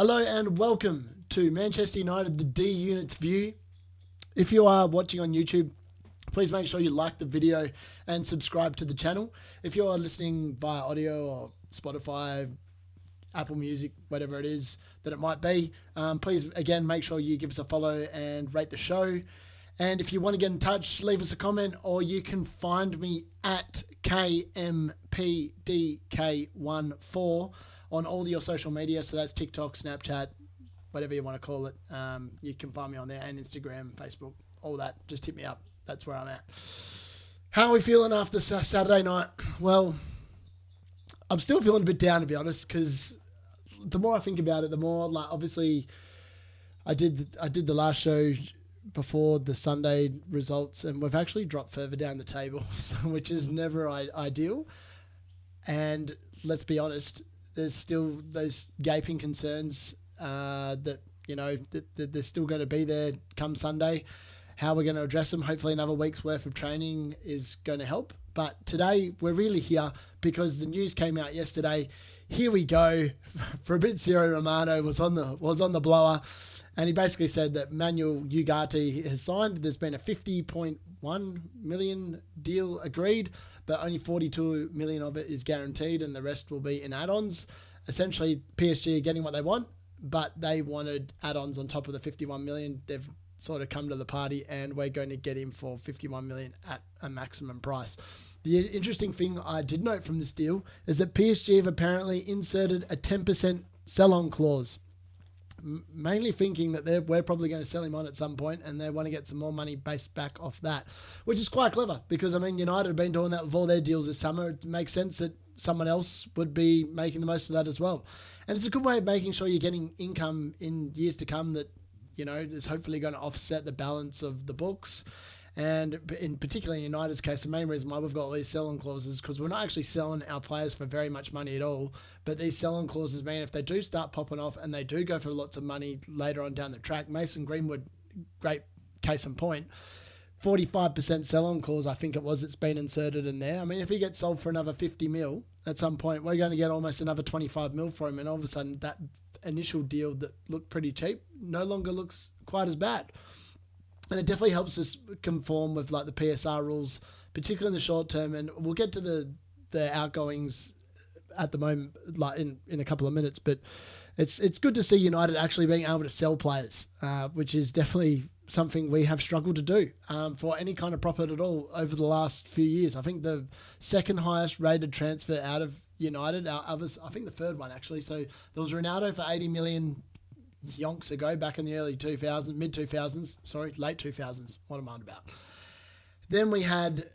Hello and welcome to Manchester United, the D Unit's View. If you are watching on YouTube, please make sure you like the video and subscribe to the channel. If you are listening via audio or Spotify, Apple Music, whatever it is that it might be, please again make sure you give us a follow and rate the show. And if you want to get in touch, leave us a comment, or you can find me at KMPDK14 on all your social media. So that's TikTok, Snapchat, whatever you want to call it. You can find me on there, and Instagram, Facebook, all that. Just hit me up. That's where I'm at. How are we feeling after Saturday night? Well, I'm still feeling a bit down, to be honest, because the more I think about it, the more, like, obviously I did the last show before the Sunday results, and we've actually dropped further down the table, which is never ideal. And let's be honest, there's still those gaping concerns that they're still going to be there come Sunday. How we're going to address them, hopefully another week's worth of training is going to help. But today we're really here because the news came out yesterday. Here we go. Fabrizio Romano was on the blower, and he basically said that Manuel Ugarte has signed. There's been a 50.1 million deal agreed, but only 42 million of it is guaranteed, and the rest will be in add-ons. Essentially, PSG are getting what they want, but they wanted add-ons on top of the 51 million. They've sort of come to the party, and we're going to get him for 51 million at a maximum price. The interesting thing I did note from this deal is that PSG have apparently inserted a 10% sell-on clause, mainly thinking that we're probably going to sell him on at some point, and they want to get some more money based back off that, which is quite clever because, I mean, United have been doing that with all their deals this summer. It makes sense that someone else would be making the most of that as well. And it's a good way of making sure you're getting income in years to come that, is hopefully going to offset the balance of the books. And in particularly in United's case, the main reason why we've got all these sell-on clauses, because we're not actually selling our players for very much money at all. But these sell-on clauses mean if they do start popping off and they do go for lots of money later on down the track, Mason Greenwood, great case in point, 45% sell-on clause, I think it was, it's been inserted in there. I mean, if he gets sold for another 50 mil, at some point we're going to get almost another 25 mil for him, and all of a sudden that initial deal that looked pretty cheap no longer looks quite as bad. And it definitely helps us conform with like the PSR rules, particularly in the short term. And we'll get to the outgoings at the moment, like in a couple of minutes. But it's good to see United actually being able to sell players, which is definitely something we have struggled to do for any kind of profit at all over the last few years. I think the second highest rated transfer out of United, I think the third one actually. So there was Ronaldo for 80 million yonks ago, back in the early 2000s, mid 2000s, sorry, late 2000s. What am I on about? Then we had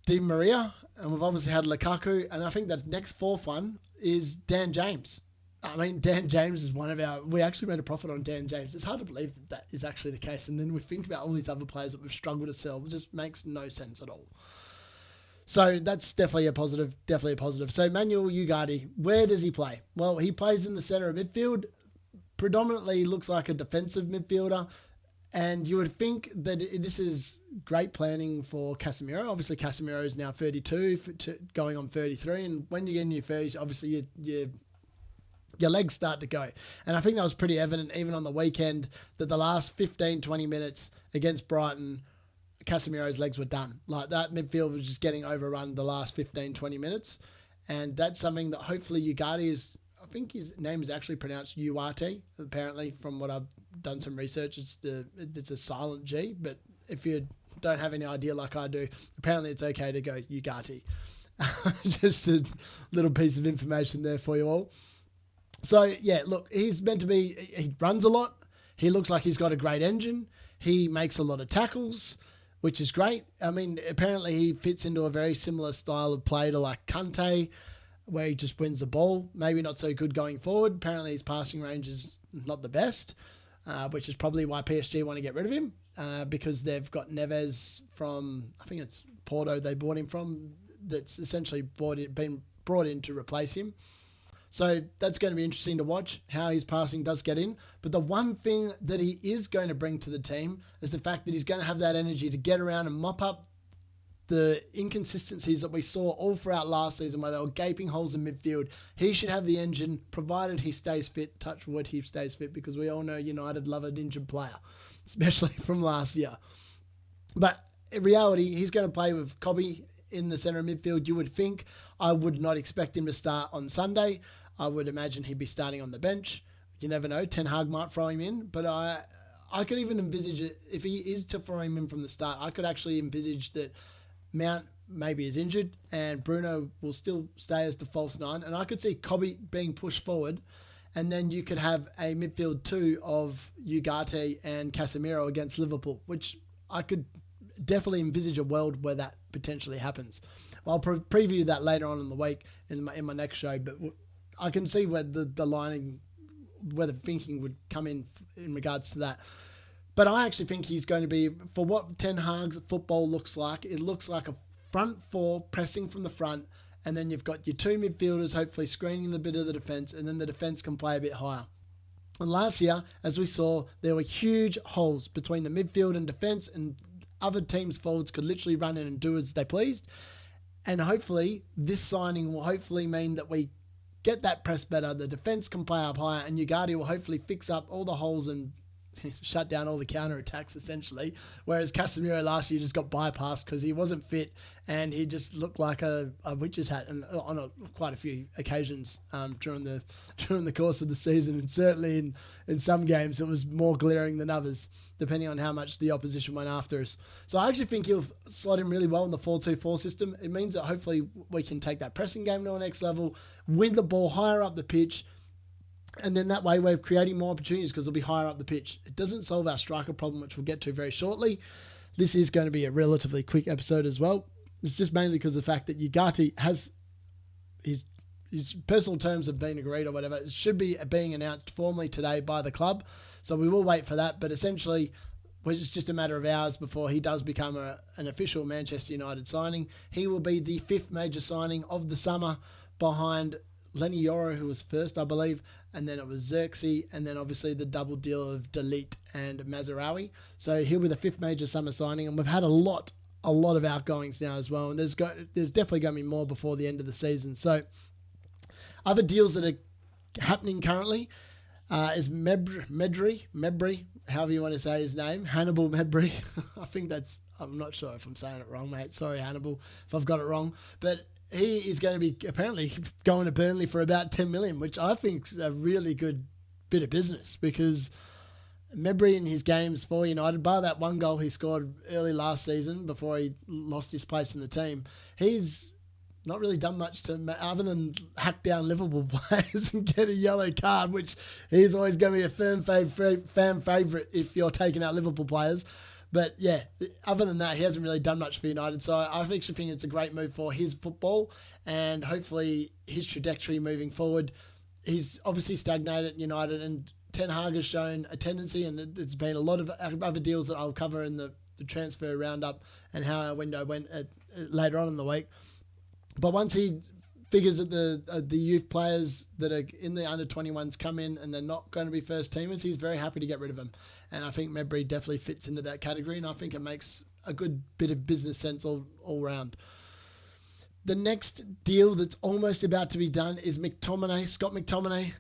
Di Maria, and we've obviously had Lukaku, and I think the next fourth one is Dan James. I mean, Dan James is we actually made a profit on Dan James. It's hard to believe that is actually the case. And then we think about all these other players that we've struggled to sell. It just makes no sense at all. So that's definitely a positive, So Manuel Ugarte, where does he play? Well, he plays in the centre of midfield, predominantly looks like a defensive midfielder, and you would think that this is great planning for Casemiro. Obviously, Casemiro is now 32, going on 33, and when you get in your 30s, obviously your legs start to go. And I think that was pretty evident even on the weekend that the last 15, 20 minutes against Brighton, Casemiro's legs were done. Like, that midfield was just getting overrun the last 15, 20 minutes, and that's something that hopefully Ugarte is. I think his name is actually pronounced Ugarte. Apparently, from what I've done some research, it's a silent G. But if you don't have any idea like I do, apparently it's okay to go Ugarte. Just a little piece of information there for you all. So yeah, look, he's meant to be. He runs a lot. He looks like he's got a great engine. He makes a lot of tackles, which is great. I mean, apparently he fits into a very similar style of play to like Kante, where he just wins the ball. Maybe not so good going forward. Apparently his passing range is not the best, which is probably why PSG want to get rid of him, because they've got Neves from, I think it's Porto they bought him from, that's essentially been brought in to replace him. So that's going to be interesting to watch how his passing does get in. But the one thing that he is going to bring to the team is the fact that he's going to have that energy to get around and mop up the inconsistencies that we saw all throughout last season where there were gaping holes in midfield. He should have the engine, provided he stays fit. Touch wood, he stays fit, because we all know United love an injured player, especially from last year. But in reality, he's going to play with Cobby in the centre of midfield, you would think. I would not expect him to start on Sunday. I would imagine he'd be starting on the bench. You never know. Ten Hag might throw him in, but I could even envisage it, if he is to throw him in from the start, I could actually envisage that Mount maybe is injured and Bruno will still stay as the false nine. And I could see Cobby being pushed forward, and then you could have a midfield two of Ugarte and Casemiro against Liverpool, which I could definitely envisage a world where that potentially happens. I'll preview that later on in the week in my next show, but I can see where the lining, where the thinking would come in regards to that. But I actually think he's going to be, for what Ten Hag's football looks like, it looks like a front four pressing from the front, and then you've got your two midfielders hopefully screening the bit of the defence, and then the defence can play a bit higher. And last year, as we saw, there were huge holes between the midfield and defence, and other teams' forwards could literally run in and do as they pleased. And hopefully, this signing will hopefully mean that we get that press better, the defence can play up higher, and Ugarte will hopefully fix up all the holes and shut down all the counter-attacks, essentially. Whereas Casemiro last year just got bypassed because he wasn't fit and he just looked like a witch's hat, and on quite a few occasions during the course of the season. And certainly in some games it was more glaring than others, depending on how much the opposition went after us. So I actually think he'll slot in really well in the 4-2-4 system. It means that hopefully we can take that pressing game to the next level, win the ball higher up the pitch, and then that way we're creating more opportunities because it'll be higher up the pitch. It doesn't solve our striker problem, which we'll get to very shortly. This is going to be a relatively quick episode as well. It's just mainly because of the fact that Ugarte has his personal terms have been agreed or whatever. It should be being announced formally today by the club. So we will wait for that. But essentially, it's just a matter of hours before he does become an official Manchester United signing. He will be the fifth major signing of the summer behind Lenny Yoro, who was first, I believe, and then it was Xerxes, and then obviously the double deal of Delete and Mazraoui. So he'll be the fifth major summer signing, and we've had a lot of outgoings now as well, and there's definitely going to be more before the end of the season. So other deals that are happening currently is Mejbri, however you want to say his name, Hannibal Mejbri. I'm not sure if I'm saying it wrong, mate. Sorry, Hannibal, if I've got it wrong, but he is going to be apparently going to Burnley for about 10 million, which I think is a really good bit of business, because Mejbri in his games for United, bar that one goal he scored early last season before he lost his place in the team, he's not really done much other than hack down Liverpool players and get a yellow card, which he's always going to be a fan favourite if you're taking out Liverpool players. But yeah, other than that, he hasn't really done much for United. So I actually think it's a great move for his football and hopefully his trajectory moving forward. He's obviously stagnated at United, and Ten Hag has shown a tendency, and there's been a lot of other deals that I'll cover in the transfer roundup and how our window went later on in the week. But once he figures that the youth players that are in the under-21s come in and they're not going to be first teamers, he's very happy to get rid of them. And I think Mejbri definitely fits into that category, and I think it makes a good bit of business sense all round. The next deal that's almost about to be done is Mctominay, Scott Mctominay.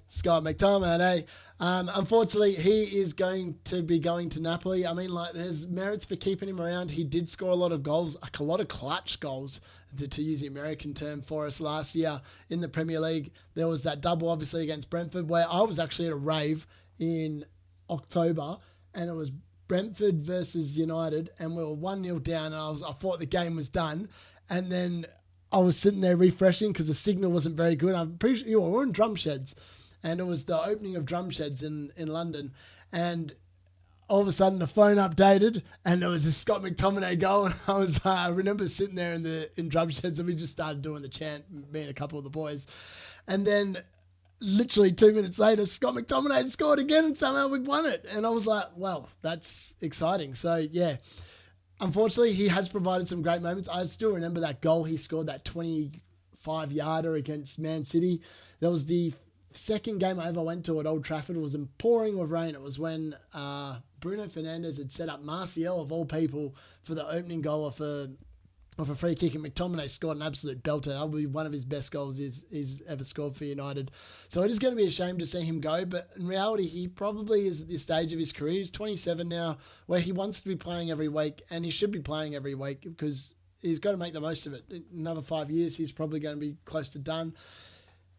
Scott Mctominay. Unfortunately, he is going to be going to Napoli. I mean, there's merits for keeping him around. He did score a lot of goals, a lot of clutch goals, to use the American term, for us last year in the Premier League. There was that double, obviously, against Brentford, where I was actually at a rave in October, and it was Brentford versus United, and we were 1-0 down, and I thought the game was done, and then I was sitting there refreshing because the signal wasn't very good. I'm pretty sure we're in Drumsheds, and it was the opening of Drumsheds in London, and all of a sudden the phone updated and there was a Scott McTominay goal, and I remember sitting there in Drumsheds, and we just started doing the chant, me and a couple of the boys, and then literally 2 minutes later Scott McTominay scored again and somehow we won it, and I was like, wow, that's exciting. So yeah, unfortunately he has provided some great moments. I still remember that goal he scored, that 25-yarder against Man City. That was the second game I ever went to at Old Trafford. It was pouring with rain. It was when Bruno Fernandes had set up Martial, of all people, for the opening goal of a free kick, and McTominay scored an absolute belter. That will be one of his best goals he's ever scored for United. So it is going to be a shame to see him go, but in reality, he probably is at this stage of his career. He's 27 now, where he wants to be playing every week, and he should be playing every week because he's got to make the most of it. In another 5 years, he's probably going to be close to done.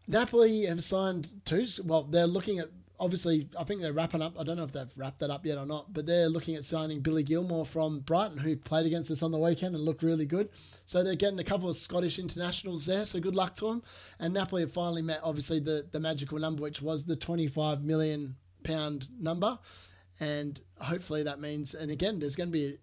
Napoli have signed two. Well, they're looking at, obviously, I think they're wrapping up. I don't know if they've wrapped that up yet or not, but they're looking at signing Billy Gilmore from Brighton, who played against us on the weekend and looked really good. So they're getting a couple of Scottish internationals there, so good luck to them. And Napoli have finally met, obviously, the magical number, which was the £25 million number. And hopefully that means, and again, there's going to be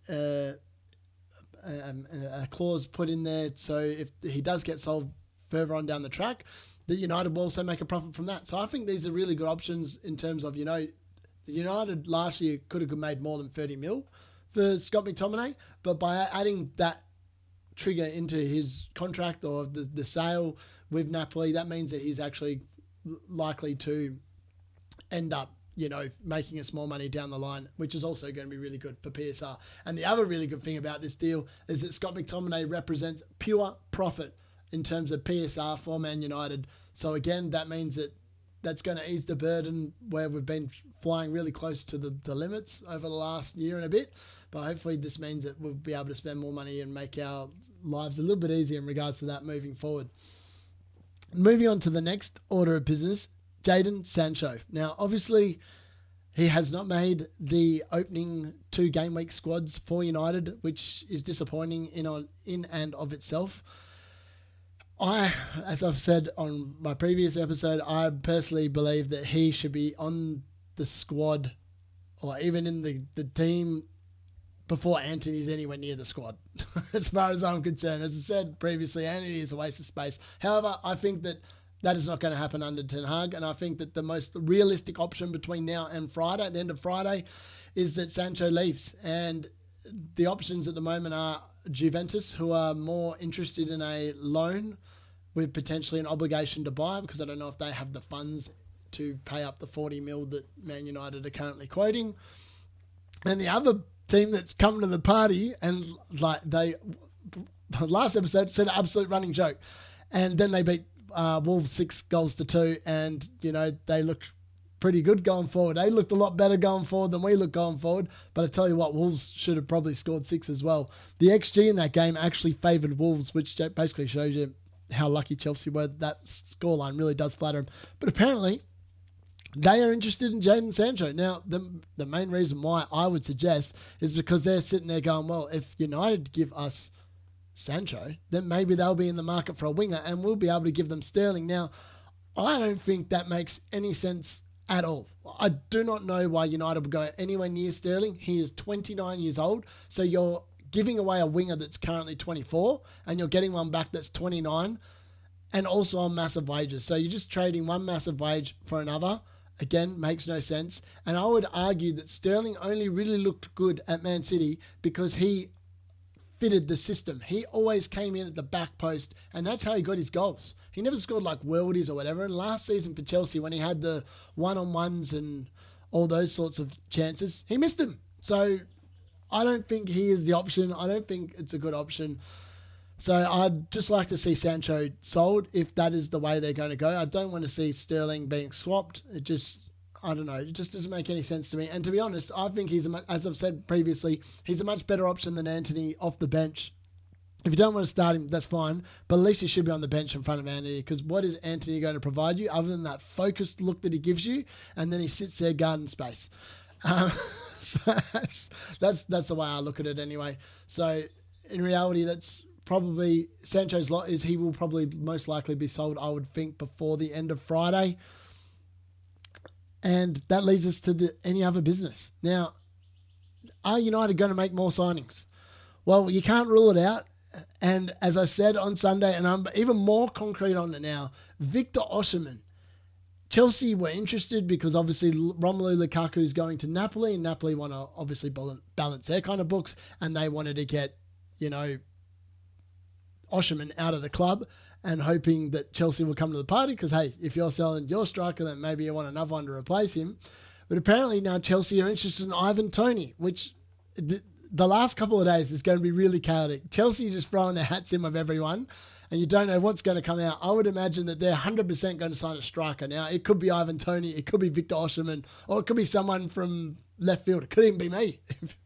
a clause put in there, so if he does get sold further on down the track, that United will also make a profit from that. So I think these are really good options in terms of, United last year could have made more than 30 mil for Scott McTominay, but by adding that trigger into his contract or the sale with Napoli, that means that he's actually likely to end up, making us more money down the line, which is also going to be really good for PSR. And the other really good thing about this deal is that Scott McTominay represents pure profit in terms of PSR for Man United. So again, that means that that's going to ease the burden where we've been flying really close to the limits over the last year and a bit. But hopefully this means that we'll be able to spend more money and make our lives a little bit easier in regards to that moving forward. Moving on to the next order of business, Jadon Sancho. Now, obviously, he has not made the opening 2 game week squads for United, which is disappointing in and of itself. As I've said on my previous episode, I personally believe that he should be on the squad or even in the team before Antony's anywhere near the squad, as far as I'm concerned. As I said previously, Antony is a waste of space. However, I think that is not going to happen under Ten Hag, and I think that the most realistic option between now and Friday, at the end of Friday, is that Sancho leaves. And the options at the moment are Juventus, who are more interested in a loan with potentially an obligation to buy, because I don't know if they have the funds to pay up the 40 mil that Man United are currently quoting. And the other team that's come to the party, and last episode said an absolute running joke, and then they beat Wolves 6-2, and they looked pretty good going forward. They looked a lot better going forward than we looked going forward, but I tell you what, Wolves should have probably scored 6 as well. The XG in that game actually favoured Wolves, which basically shows you how lucky Chelsea were. That scoreline really does flatter them. But apparently, they are interested in Jadon Sancho. Now, the main reason why I would suggest is because they're sitting there going, well, if United give us Sancho, then maybe they'll be in the market for a winger and we'll be able to give them Sterling. Now, I don't think that makes any sense at all. I do not know why United would go anywhere near Sterling. He is 29 years old, so you're giving away a winger that's currently 24 and you're getting one back that's 29 and also on massive wages. So you're just trading one massive wage for another. Again, makes no sense. And I would argue that Sterling only really looked good at Man City because he fitted the system. He always came in at the back post, and that's how he got his goals. He never scored like worldies or whatever. And last season for Chelsea, when he had the one-on-ones and all those sorts of chances, he missed them. So I don't think he is the option. I don't think it's a good option. So I'd just like to see Sancho sold if that is the way they're going to go. I don't want to see Sterling being swapped. I don't know. It just doesn't make any sense to me. And to be honest, I think as I've said previously, he's a much better option than Antony off the bench. If you don't want to start him, that's fine. But at least he should be on the bench in front of Antony, because what is Antony going to provide you other than that focused look that he gives you? And then he sits there guarding space. So that's the way I look at it anyway. So in reality, that's probably Sancho's lot is he will probably most likely be sold, I would think, before the end of Friday. And that leads us to any other business. Now, are United going to make more signings? Well, you can't rule it out. And as I said on Sunday, and I'm even more concrete on it now, Victor Osimhen. Chelsea were interested because obviously Romelu Lukaku is going to Napoli, and Napoli want to obviously balance their kind of books, and they wanted to get, Osimhen out of the club, and hoping that Chelsea will come to the party because, hey, if you're selling your striker, then maybe you want another one to replace him. But apparently now Chelsea are interested in Ivan Toney, which the last couple of days is going to be really chaotic. Chelsea just throwing their hats in with everyone, and you don't know what's going to come out. I would imagine that they're 100% going to sign a striker now. It could be Ivan Toney, it could be Victor Osimhen, or it could be someone from left field. It could even be me.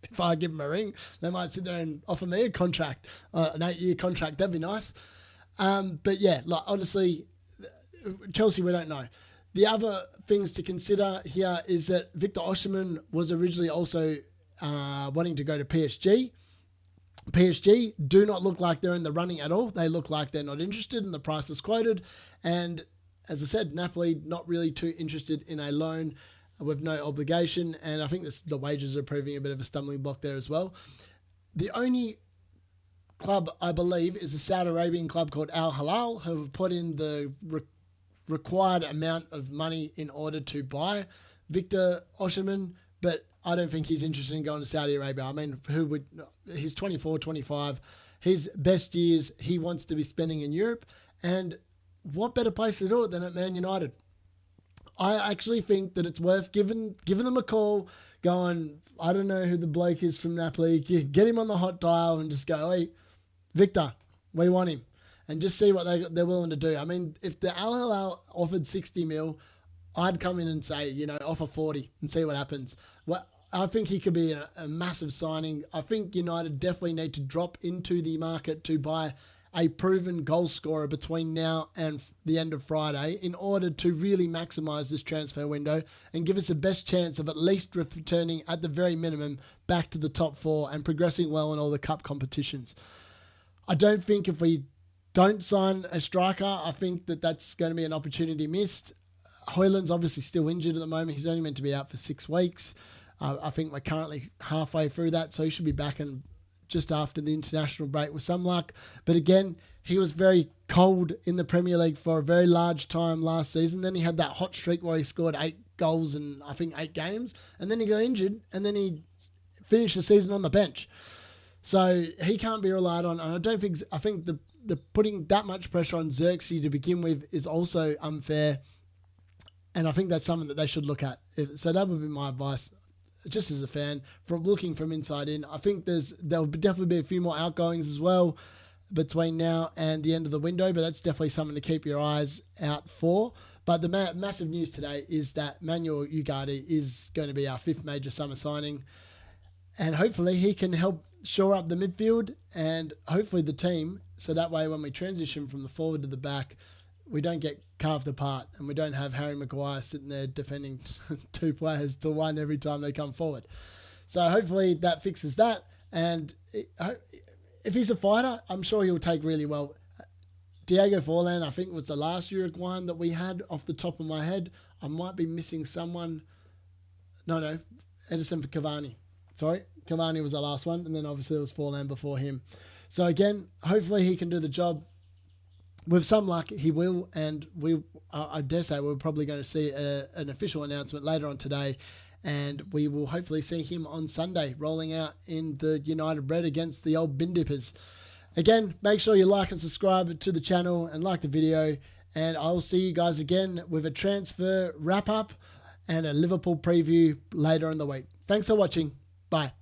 If I give them a ring, they might sit there and offer me a contract, an 8-year contract. That'd be nice. But yeah, like honestly, Chelsea, we don't know. The other things to consider here is that Victor Osimhen was originally also wanting to go to PSG. PSG do not look like they're in the running at all. They look like they're not interested in the price is quoted. And as I said, Napoli not really too interested in a loan with no obligation. And I think the wages are proving a bit of a stumbling block there as well. The only club, I believe, is a Saudi Arabian club called Al Hilal, who have put in the required amount of money in order to buy Victor Osimhen, but I don't think he's interested in going to Saudi Arabia. I mean, he's 24, 25. His best years he wants to be spending in Europe, and what better place to do it than at Man United? I actually think that it's worth giving them a call, going, I don't know who the bloke is from Napoli, get him on the hot dial and just go, hey, Victor, we want him. And just see what they're willing to do. I mean, if the Al Hilal offered 60 mil, I'd come in and say, offer 40 and see what happens. Well, I think he could be a massive signing. I think United definitely need to drop into the market to buy a proven goal scorer between now and the end of Friday in order to really maximise this transfer window and give us the best chance of at least returning at the very minimum back to the top 4 and progressing well in all the cup competitions. I don't think if we don't sign a striker, I think that's going to be an opportunity missed. Højlund's obviously still injured at the moment. He's only meant to be out for 6 weeks. I think we're currently halfway through that, so he should be back in just after the international break with some luck. But again, he was very cold in the Premier League for a very large time last season. Then he had that hot streak where he scored 8 goals in, I think, 8 games. And then he got injured, and then he finished the season on the bench. So he can't be relied on. And I think the putting that much pressure on Xerxes to begin with is also unfair. And I think that's something that they should look at. So that would be my advice, just as a fan, from looking from inside in. I think there'll definitely be a few more outgoings as well between now and the end of the window, but that's definitely something to keep your eyes out for. But the massive news today is that Manuel Ugarte is going to be our 5th major summer signing. And hopefully he can help shore up the midfield and hopefully the team, so that way when we transition from the forward to the back, we don't get carved apart and we don't have Harry Maguire sitting there defending 2 players to 1 every time they come forward. So hopefully that fixes that. And if he's a fighter, I'm sure he'll take really well. Diego Forlan, I think, was the last Uruguayan that we had off the top of my head. I might be missing someone. No, Edison Cavani. Sorry, Cavani was the last one, and then obviously it was Forlan before him. So again, hopefully he can do the job. With some luck, he will, and I dare say we're probably going to see an official announcement later on today, and we will hopefully see him on Sunday rolling out in the United Red against the old Bin Dippers. Again, make sure you like and subscribe to the channel and like the video, and I'll see you guys again with a transfer wrap-up and a Liverpool preview later in the week. Thanks for watching. Bye.